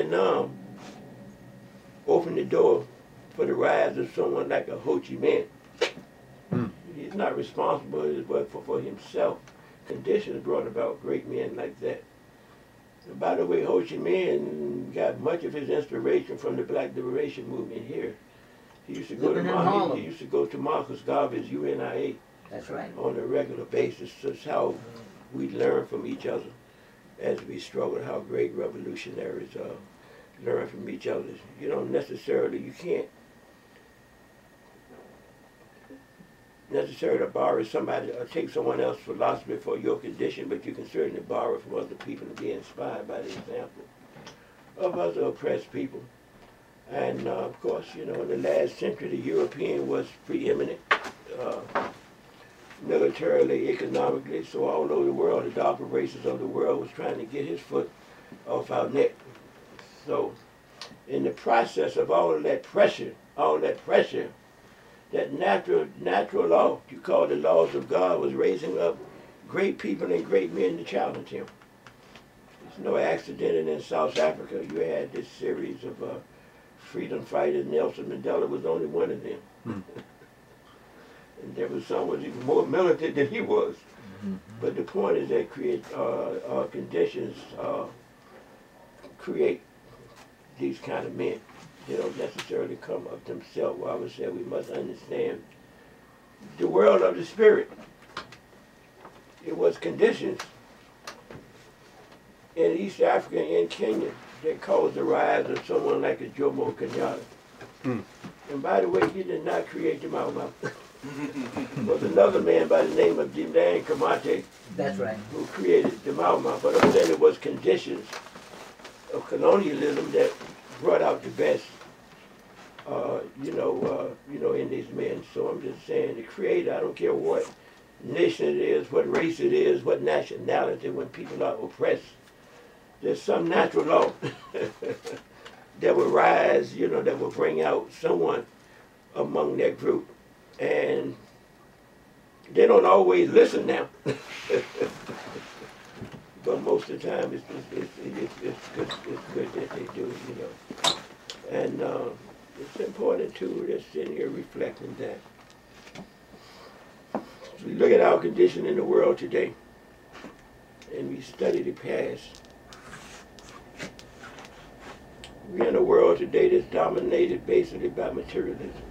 can open the door for the rise of someone like a Ho Chi Minh. He's not responsible for himself. Conditions brought about great men like that. And by the way, Ho Chi Minh got much of his inspiration from the Black Liberation Movement here. He used to go to Marcus Garvey's UNIA. That's right. On a regular basis. That's how we learn from each other as we struggle, how great revolutionaries learn from each other. You don't necessarily, you can't necessarily borrow somebody or take someone else's philosophy for your condition, but you can certainly borrow from other people and be inspired by the example of other oppressed people. And of course, you know, in the last century, the European was preeminent militarily, economically, so all over the world, the darker races of the world was trying to get his foot off our neck. So in the process of all of that pressure, that natural law, you call the laws of God, was raising up great people and great men to challenge him. It's no accident, and in South Africa you had this series of freedom fighters. Nelson Mandela was only one of them. And there was someone even more militant than he was. But the point is that conditions create these kind of men. They don't necessarily come of themselves. Well, I would say we must understand the world of the spirit. It was conditions in East Africa and Kenya that caused the rise of someone like a Jomo Kenyatta. And by the way, he did not create the Mau Mau. There was another man by the name of Dimdan Kamate. That's right. Who created the Mau Mau. But I'm saying it was conditions of colonialism that brought out the best, in these men. So I'm just saying, the Creator, I don't care what nation it is, what race it is, what nationality, when people are oppressed, there's some natural law that will rise, that will bring out someone among that group. And they don't always listen now. But most of the time it's good that they do, And it's important too, just sitting here reflecting that. So we look at our condition in the world today, and we study the past. We're in a world today that's dominated basically by materialism.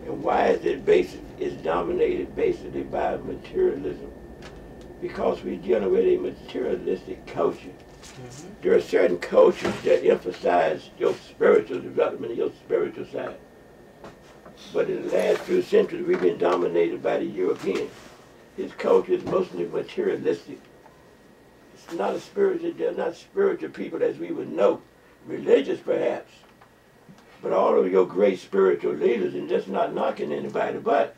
And why is it dominated basically by materialism? Because we're dealing with a materialistic culture. There are certain cultures that emphasize your spiritual development, your spiritual side. But in the last few centuries, we've been dominated by the European. His culture is mostly materialistic. It's not a spiritual, they're not spiritual people as we would know. Religious, perhaps. But all of your great spiritual leaders, and just not knocking anybody, but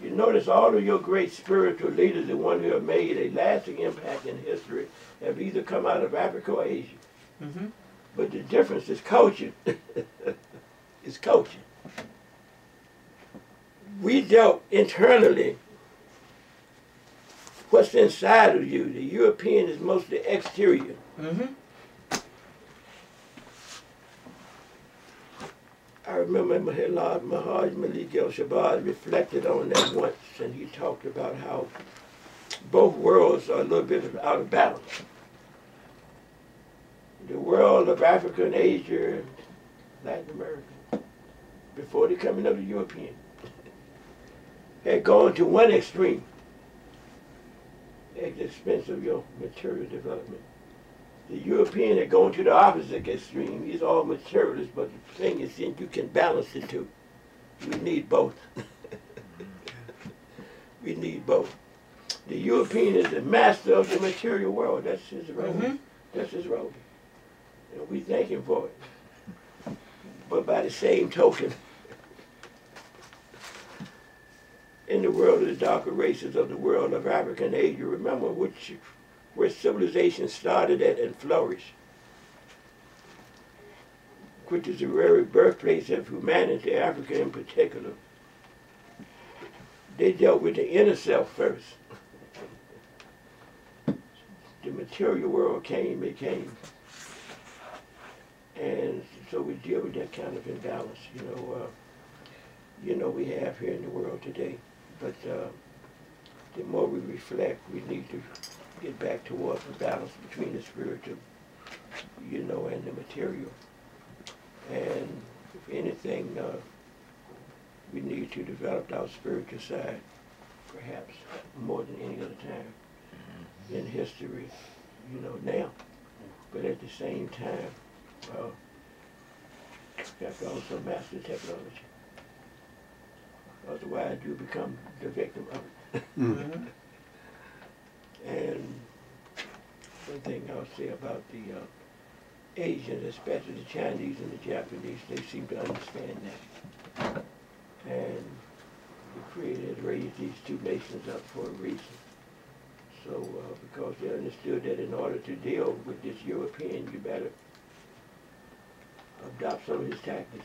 you notice all of your great spiritual leaders, the ones who have made a lasting impact in history, have either come out of Africa or Asia. But the difference is culture. It's culture. We dealt internally what's inside of you. The European is mostly exterior. I remember Maharaj Malik El-Shabazz reflected on that once, and he talked about how both worlds are a little bit out of balance. The world of Africa and Asia, Latin America, before the coming of the European, had gone to one extreme at the expense of your material development. The European had gone to the opposite extreme. He's all materialist, but the thing is, you can balance the two. We need both. We need both. The European is the master of the material world. That's his role. That's his role. And we thank him for it. But by the same token, in the world of the darker races of the world of Africa and Asia, remember where civilization started at and flourished, which is the very birthplace of humanity, Africa in particular. They dealt with the inner self first. The material world became so we deal with that kind of imbalance, we have here in the world today. But the more we reflect, we need to get back towards the balance between the spiritual, and the material. And if anything, we need to develop our spiritual side, perhaps more than any other time in history, now. But at the same time, you have to also master technology. Otherwise, you become the victim of it. Mm-hmm. And one thing I'll say about the Asians, especially the Chinese and the Japanese, they seem to understand that. And the Creator has raised these two nations up for a reason. So, because they understood that in order to deal with this European, you better adopt some of his tactics.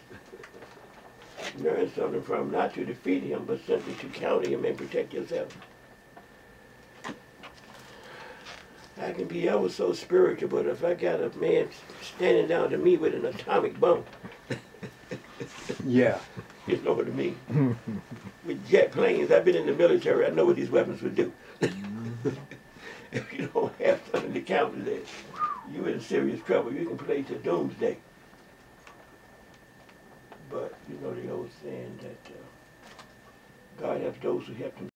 Learn something from him, not to defeat him, but simply to counter him and protect yourself. I can be ever so spiritual, but if I got a man standing down to me with an atomic bomb, Yeah. you know what I mean? With jet planes, I've been in the military, I know what these weapons would do. If you don't have something to counter that, you're in serious trouble. You can play to doomsday. But, the old saying that God helps those who help themselves.